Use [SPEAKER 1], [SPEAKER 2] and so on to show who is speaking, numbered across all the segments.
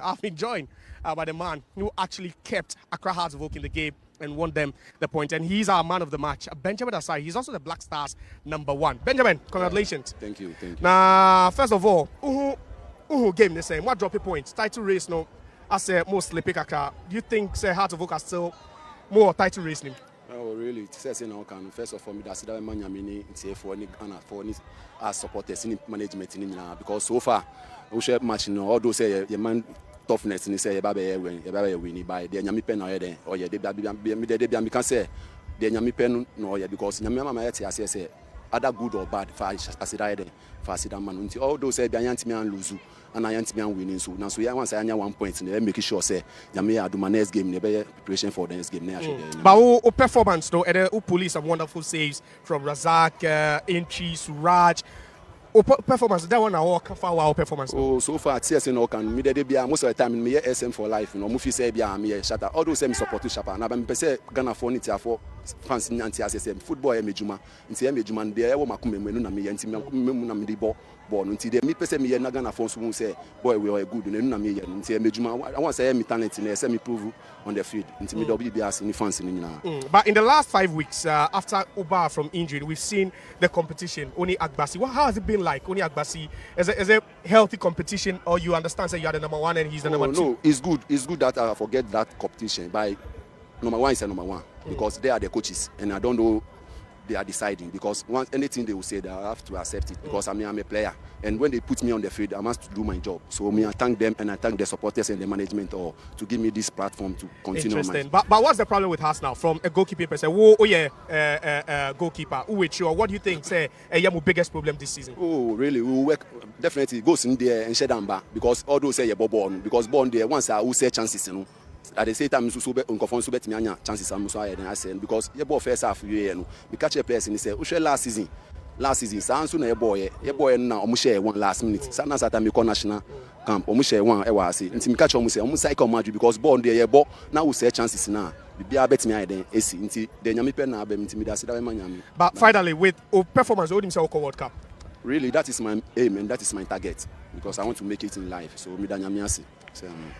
[SPEAKER 1] I've been joined by the man who actually kept Accra Hearts of Oak in the game and won them the point. And he's our man of the match, Benjamin Asare. He's also the Black Stars #1. Benjamin, congratulations.
[SPEAKER 2] Thank you.
[SPEAKER 1] Now, first of all, who game the same? What drop a point? Title race, no, as a most sleepy Accra. Do you think say Hearts of Oak are still more title racing?
[SPEAKER 2] Oh, really? It says in our can first of all, that's that man Yamini, it's for any as supporters in management in because so far, we share match no all those say your man toughness and say Baba win by the Yami pen or yeah, they can say the Yami pen no yeah because Yamama say other good or bad for Asida man until all those say Bianti and Luzu and I am winning so now so yeah once I 1 point and they make sure say Yami do my next game never preparation for the next game
[SPEAKER 1] but who performance though and who police some wonderful saves from Razak, Inchi, Suraj. Performance that one our far performance.
[SPEAKER 2] Oh, so far TSC no can me dey be most of the time me SM for life, you know. Mufi say be me shatter. All those me support to Shapa. Na be say Ghana for niti for fans nti asese football e mejuma. Nti e mejuma dey e wo makume menu na me nti me na me dey ball nti dey me pese me na Ghana for so say boy we are good na me nti e mejuma. I want say me talent na say me prove on the field. Nti me be as ni fans ni na.
[SPEAKER 1] But in the last 5 weeks after Uba from injury, we've seen the competition. Only Agbasi. How has it been like? Only Agbasi is a healthy competition, or you understand that you are the #1 and he's the #2?
[SPEAKER 2] No, it's good. It's good that I forget that competition. By #1 is a #1 because they are the coaches, and I don't know they are deciding because once anything they will say, they have to accept it because I'm a player, and when they put me on the field, I must do my job. So I thank them and I thank the supporters and the management to give me this platform to continue.
[SPEAKER 1] Interesting. But what's the problem with us now? From a goalkeeper perspective, goalkeeper, who with you? What do you think? Say, your biggest problem this season?
[SPEAKER 2] Oh, really? We will work definitely. Goes in there and shut down back because all those say born because born there once I will say chances, you know. At the same time, so be unconfirmed so bet me chances am so I say because your boy first half you know. We catch a person he say, "Ushe last season, so na your boy na omu share one last minute. Sana sata me national camp omu share one e wa say. Nti me catch omu say omu cycle match because born there your boy now we say chances na. Bibia bet me I then AC nti the nyame pen na abem nti me da say that man nyame."
[SPEAKER 1] But finally with performance hold himself World Cup.
[SPEAKER 2] Really, that is my aim and that is my target because I want to make it in life. So me da nyame ase.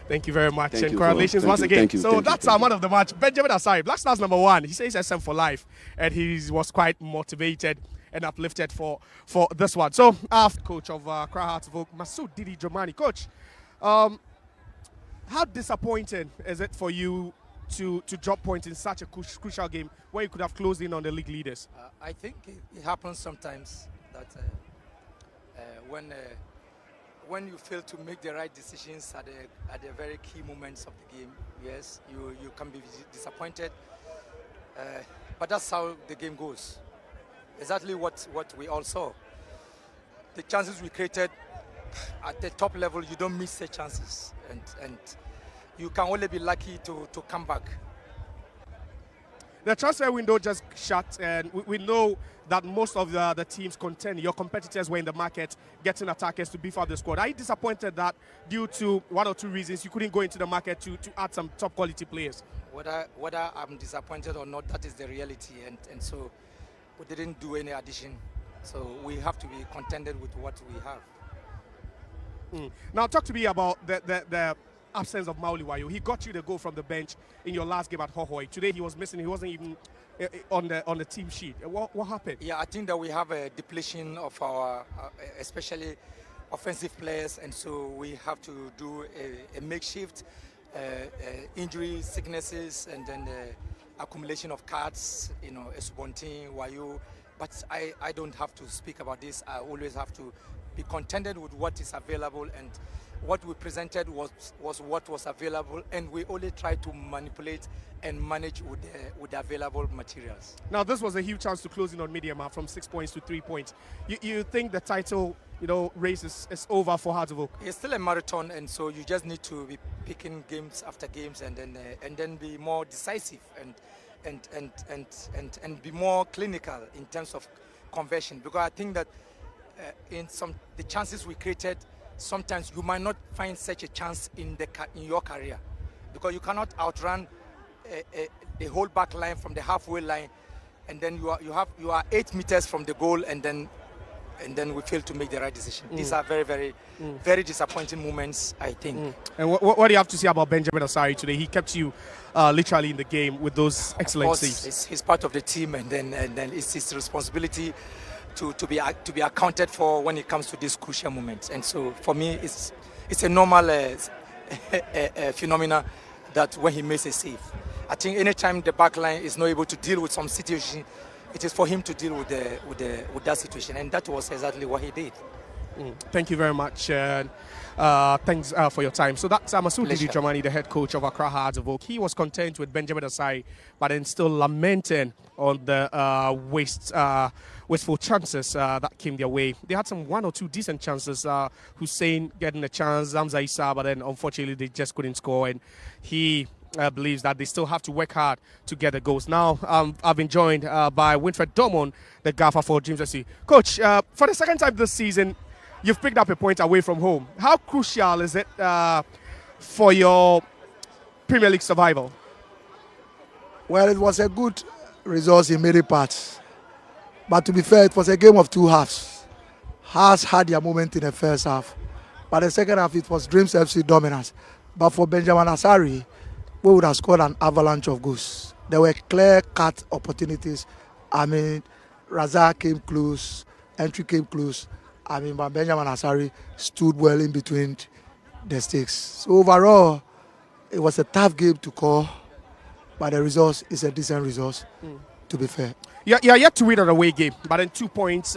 [SPEAKER 1] Thank you very much and congratulations once again. So that's our man of the match, Benjamin Asare, Black Stars #1. He says SM for life and he was quite motivated and uplifted for this one. So coach of Accra Hearts of Oak, Masoud Didi Jomani. Coach, how disappointing is it for you to drop points in such a crucial game where you could have closed in on the league leaders?
[SPEAKER 3] I think it happens sometimes that when you fail to make the right decisions at the very key moments of the game, yes, you can be disappointed. But that's how the game goes. Exactly what we all saw. The chances we created at the top level, you don't miss the chances, and you can only be lucky to come back.
[SPEAKER 1] The transfer window just shut, and we know that most of the teams contend. Your competitors were in the market getting attackers to beef up the squad. Are you disappointed that due to 1 or 2 reasons you couldn't go into the market to add some top quality players?
[SPEAKER 3] Whether I'm disappointed or not, that is the reality, and so we didn't do any addition. So we have to be contented with what we have.
[SPEAKER 1] Now talk to me about the absence of Mauli Wayo. He got you the goal from the bench in your last game at Hohoi. Today he was missing. He wasn't even on the team sheet. What happened?
[SPEAKER 3] Yeah, I think that we have a depletion of our, especially offensive players, and so we have to do a makeshift injury, sicknesses, and then accumulation of cards. You know, Esubontin, Wayo. But I don't have to speak about this. I always have to be contented with what is available, and what we presented was what was available, and we only try to manipulate and manage with the available materials.
[SPEAKER 1] Now this was a huge chance to close in on Mediama from 6 points to 3 points. You think the title race is over for Hearts of Oak?
[SPEAKER 3] It's still a marathon, and so you just need to be picking games after games, and then be more decisive and be more clinical in terms of conversion, because I think that in the chances we created, sometimes you might not find such a chance in your career, because you cannot outrun the whole back line from the halfway line, and then you are 8 meters from the goal, and then and then we failed to make the right decision. These are very, very disappointing moments, I think.
[SPEAKER 1] And what do you have to say about Benjamin Asare today? He kept you literally in the game with those excellent saves.
[SPEAKER 3] He's part of the team, and then it's his responsibility to be accounted for when it comes to these crucial moments. And so for me, it's a normal phenomena that when he makes a save. I think anytime the back line is not able to deal with some situation, it is for him to deal with that situation, and that was exactly what he did.
[SPEAKER 1] Thank you very much. Thanks for your time. So that's Masud Dramani, the head coach of Accra Hearts of Oak. He was content with Benjamin Asare, but then still lamenting on the wasteful chances that came their way. They had some 1 or 2 decent chances. Hussein getting a chance, Zamza Issa, but then unfortunately they just couldn't score, and he believes that they still have to work hard to get the goals. Now, I've been joined by Winfred Dormon, the gaffer for Dreams FC. Coach, for the second time this season, you've picked up a point away from home. How crucial is it for your Premier League survival?
[SPEAKER 4] Well, it was a good result in many parts. But to be fair, it was a game of 2 halves. Hearts had their moment in the first half. But the second half, it was Dreams FC dominance. But for Benjamin Asare, we would have scored an avalanche of goals. There were clear-cut opportunities. I mean, Razak came close, entry came close. I mean, but Benjamin Asare stood well in between the sticks. So overall, it was a tough game to call, but the result is a decent result, to be fair.
[SPEAKER 1] Yeah, yet to win an away game, but then 2 points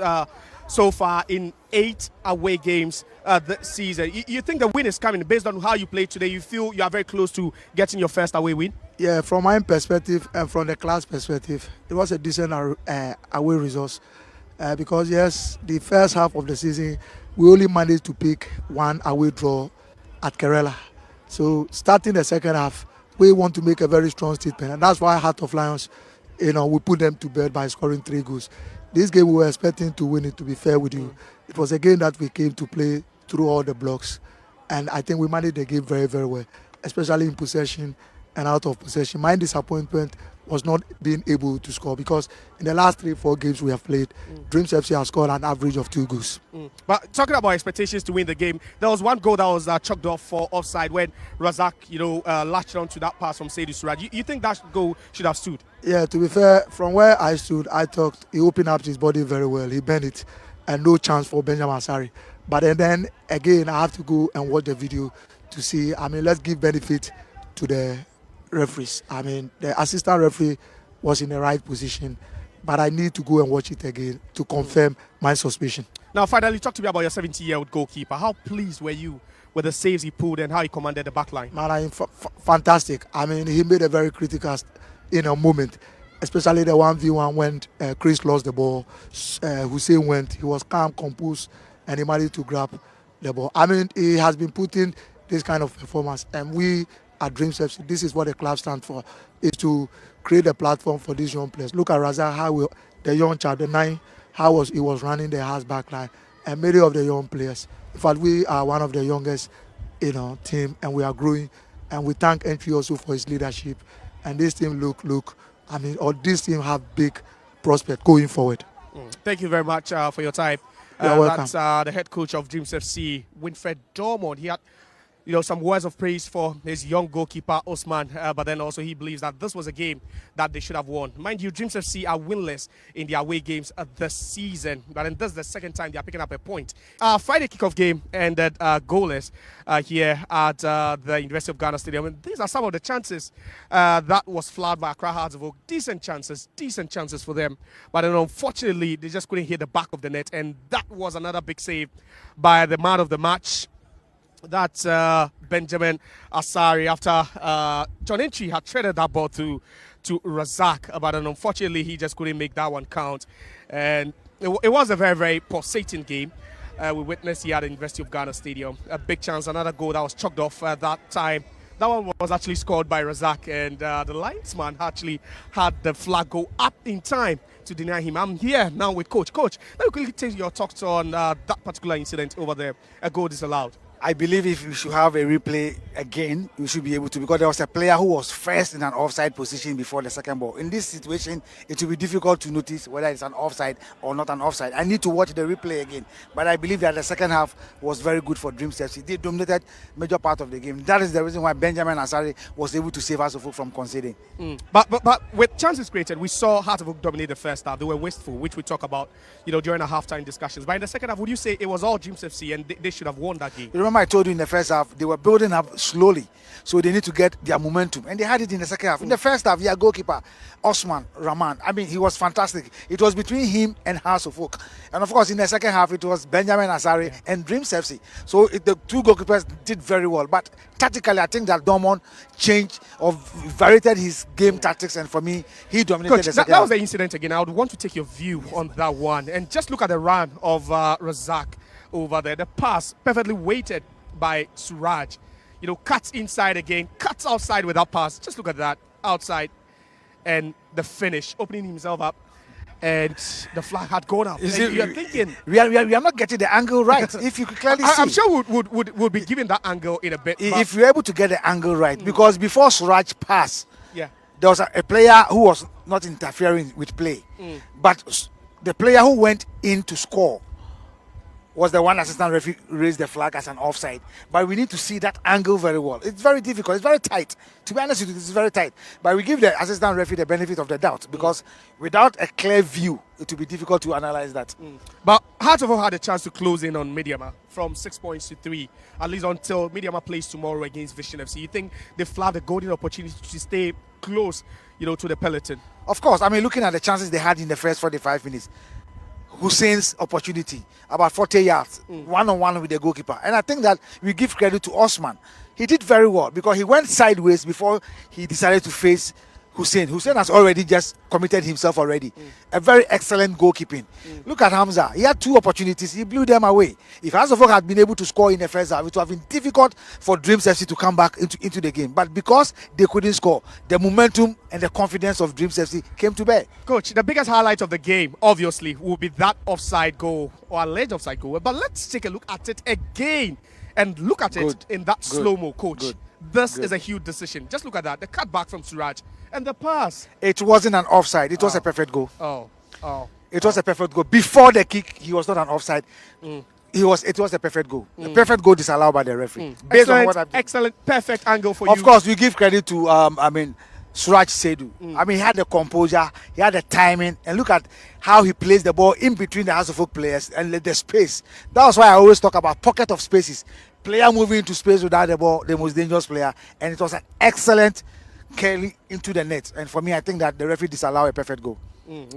[SPEAKER 1] so far in 8 away games this season. You think the win is coming based on how you played today? You feel you are very close to getting your first away win?
[SPEAKER 4] Yeah, from my perspective and from the class perspective, it was a decent away result. Because yes, the first half of the season, we only managed to pick 1 away draw at Kerala. So starting the second half, we want to make a very strong statement, and that's why Heart of Lions, we put them to bed by scoring 3 goals. This game we were expecting to win it, to be fair with you. It was a game that we came to play through all the blocks, and I think we managed the game very, very well, especially in possession and out of possession. My disappointment was not being able to score, because in the last 3-4 games we have played, Dreams FC has scored an average of 2 goals.
[SPEAKER 1] But talking about expectations to win the game, there was one goal that was chalked off for offside when Razak, latched on to that pass from Seydou Suraj. You think that goal should have stood?
[SPEAKER 4] Yeah, to be fair, from where I stood, I thought he opened up his body very well. He bent it, and no chance for Benjamin Asare. But then again, I have to go and watch the video to see. I mean, let's give benefit to the referees. I mean, the assistant referee was in the right position, but I need to go and watch it again to confirm my suspicion.
[SPEAKER 1] Now, finally, talk to me about your 70-year-old goalkeeper. How pleased were you with the saves he pulled and how he commanded the back line?
[SPEAKER 4] Man, fantastic. I mean, he made a very critical moment, especially the 1v1 when Chris lost the ball. Hussein went. He was calm, composed, and he managed to grab the ball. I mean, he has been putting this kind of performance, and we at Dreams FC, this is what the club stands for, is to create a platform for these young players. Look at Razak, how the young child, the 9, how he was running the Hearts back line, and many of the young players. In fact, we are one of the youngest, team, and we are growing. And we thank Entry also for his leadership. And this team this team have big prospect going forward.
[SPEAKER 1] Thank you very much for your time.
[SPEAKER 4] You're welcome.
[SPEAKER 1] That's the head coach of Dreams FC, Winfred Dormon. He had some words of praise for his young goalkeeper, Osman, but then also he believes that this was a game that they should have won. Mind you, Dreams FC are winless in their away games this season, but then this is the second time they are picking up a point. Friday kickoff game ended goalless here at the University of Ghana Stadium. And these are some of the chances that was flagged by Accra Hearts of Oak. Decent chances for them. But then unfortunately, they just couldn't hit the back of the net, and that was another big save by the man of the match. That's Benjamin Asare, after John Entry had threaded that ball to Razak, but unfortunately he just couldn't make that one count. And it was a very, very pulsating game. We witnessed here at the University of Ghana Stadium. A big chance, another goal that was chalked off at that time. That one was actually scored by Razak, and the linesman actually had the flag go up in time to deny him. I'm here now with Coach. Coach, let me quickly take your thoughts on that particular incident over there. A goal disallowed.
[SPEAKER 5] I believe if we should have a replay again, we should be able to, because there was a player who was first in an offside position before the second ball. In this situation, it will be difficult to notice whether it's an offside or not an offside. I need to watch the replay again. But I believe that the second half was very good for Dreams FC. They dominated major part of the game. That is the reason why Benjamin Asare was able to save Hearts of Oak from conceding.
[SPEAKER 1] But with chances created, we saw Hearts of Oak dominate the first half. They were wasteful, which we talk about, during the halftime discussions. But in the second half, would you say it was all Dreams FC and they should have won that game?
[SPEAKER 5] Remember I told you in the first half, they were building up slowly. So they need to get their momentum. And they had it in the second half. In the first half, their goalkeeper, Osman Rahman, I mean, he was fantastic. It was between him and Hearts of Oak. And of course, in the second half, it was Benjamin Asare and Dreams FC. So the two goalkeepers did very well. But tactically, I think that Dortmund changed or varied his game tactics. And for me, he dominated
[SPEAKER 1] Coach,
[SPEAKER 5] the second
[SPEAKER 1] that
[SPEAKER 5] half.
[SPEAKER 1] was the incident again. I would want to take your view on that one. And just look at the run of Razak over there. The pass perfectly weighted by Suraj. Cuts inside again, cuts outside with that pass. Just look at that, outside. And the finish, opening himself up. And the flag had gone up. You're thinking...
[SPEAKER 5] We are not getting the angle right. If you could clearly see.
[SPEAKER 1] I'm sure we'll be given that angle in a bit.
[SPEAKER 5] If you're able to get the angle right. Because before Suraj passed, there was a player who was not interfering with play. But the player who went in to score was the one assistant referee raised the flag as an offside. But we need to see that angle very well. It's very difficult. It's very tight. To be honest with you, it's very tight. But we give the assistant referee the benefit of the doubt, because without a clear view, it will be difficult to analyze that.
[SPEAKER 1] But Hearts of Oak had a chance to close in on Midyama from 6 points to 3, at least until Midyama plays tomorrow against Vision FC. You think they flagged a golden opportunity to stay close, to the peloton?
[SPEAKER 5] Of course. I mean, looking at the chances they had in the first 45 minutes, Hussein's opportunity, about 40 yards, one-on-one with the goalkeeper. And I think that we give credit to Osman. He did very well because he went sideways before he decided to face Hussein. Hussein has already just committed himself already. A very excellent goalkeeping. Look at Hamza. He had two opportunities. He blew them away. If Hearts of Oak had been able to score in the first half, it would have been difficult for Dreams FC to come back into the game. But because they couldn't score, the momentum and the confidence of Dreams FC came to bear.
[SPEAKER 1] Coach, the biggest highlight of the game, obviously, will be that offside goal or alleged offside goal. But let's take a look at it again and look at it in that slow-mo, Coach. This is a huge decision. Just look at that. The cut back from Suraj and the pass.
[SPEAKER 5] It wasn't an offside. It was a perfect goal. It was a perfect goal. Before the kick, he was not an offside. It was a perfect goal. A perfect goal disallowed by the referee. Based on what I've done.
[SPEAKER 1] Excellent, perfect angle for you.
[SPEAKER 5] Of course, we give credit to Suraj Sedu. I mean, he had the composure, he had the timing, and look at how he placed the ball in between the Hearts of Oak players and the space. That's why I always talk about pocket of spaces. Player moving into space without the ball, the most dangerous player, and it was an excellent curling into the net. And for me, I think that the referee disallowed a perfect goal.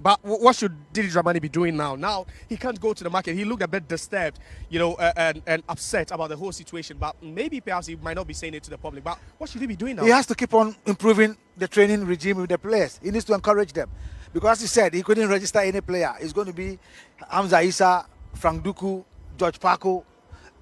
[SPEAKER 1] But what should Didi Dramani be doing now? Now he can't go to the market. He looked a bit disturbed, and upset about the whole situation. But maybe perhaps he might not be saying it to the public. But what should he be doing now?
[SPEAKER 5] He has to keep on improving the training regime with the players. He needs to encourage them. Because as he said, he couldn't register any player. It's going to be Hamza Issa, Frank Duku, George Paco,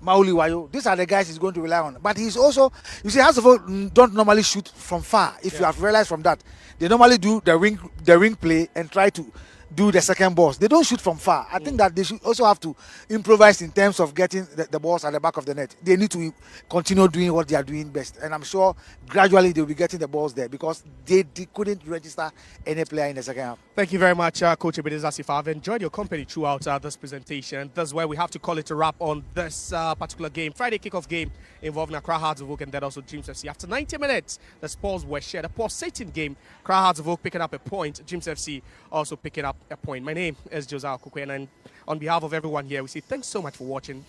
[SPEAKER 5] Mauli Wayo. These are the guys he's going to rely on. But he's also, you see, Hearts of Oak don't normally shoot from far. If you have realized from that, they normally do the ring play and try to do the second balls. They don't shoot from far. I think that they should also have to improvise in terms of getting the balls at the back of the net. They need to continue doing what they are doing best. And I'm sure gradually they'll be getting the balls there because they couldn't register any player in the second half.
[SPEAKER 1] Thank you very much, Coach Ebenezer Asifa. I've enjoyed your company throughout this presentation. That's where we have to call it a wrap on this particular game. Friday kickoff game involving Accra Hearts of Oak and then also Dreams FC. After 90 minutes, the scores were shared. A pulsating game. Accra Hearts of Oak picking up a point. Dreams FC also picking up a point. My name is Josiah Kukwe, and on behalf of everyone here, we say thanks so much for watching.